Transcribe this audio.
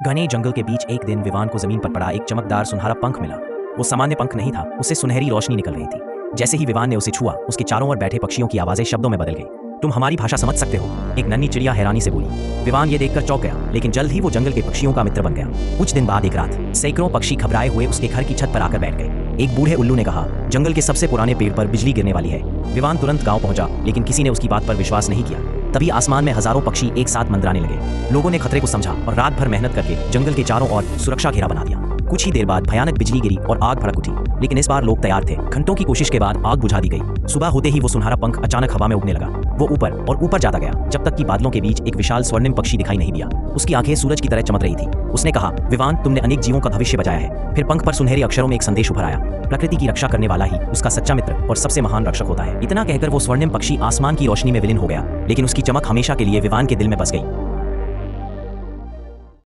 घने जंगल के बीच एक दिन विवान को जमीन पर पड़ा एक चमकदार सुनहरा पंख मिला। वो सामान्य पंख नहीं था, उससे सुनहरी रोशनी निकल रही थी। जैसे ही विवान ने उसे छुआ, उसके चारों ओर बैठे पक्षियों की आवाजें शब्दों में बदल गई। तुम हमारी भाषा समझ सकते हो? एक नन्ही चिड़िया हैरानी से बोली। विवान ये देखकर चौंक गया, लेकिन जल्द ही वो जंगल के पक्षियों का मित्र बन गया। कुछ दिन बाद एक रात सैकड़ों पक्षी घबराए हुए उसके घर की छत पर आकर बैठ गए। एक बूढ़े उल्लू ने कहा, जंगल के सबसे पुराने पेड़ पर बिजली गिरने वाली है। विवान तुरंत गांव पहुंचा, लेकिन किसी ने उसकी बात पर विश्वास नहीं किया। तभी आसमान में हजारों पक्षी एक साथ मंडराने लगे। लोगों ने खतरे को समझा और रात भर मेहनत करके जंगल के चारों ओर सुरक्षा घेरा बना दिया। कुछ ही देर बाद भयानक बिजली गिरी और आग भड़क उठी, लेकिन इस बार लोग तैयार थे। घंटों की कोशिश के बाद आग बुझा दी गई। सुबह होते ही वो सुनहरा पंख अचानक हवा में उड़ने लगा। वो ऊपर और ऊपर जाता गया, जब तक कि बादलों के बीच एक विशाल स्वर्णिम पक्षी दिखाई नहीं दिया। उसकी आंखें सूरज की तरह चमक रही थी। उसने कहा, विवान, तुमने अनेक जीवों का भविष्य बचाया है। फिर पंख पर सुनहरे अक्षरों में एक संदेश उभर आया, प्रकृति की रक्षा करने वाला ही उसका सच्चा मित्र और सबसे महान रक्षक होता है। इतना कहकर वो स्वर्णिम पक्षी आसमान की रोशनी में विलीन हो गया, लेकिन उसकी चमक हमेशा के लिए विवान के दिल में बस गई।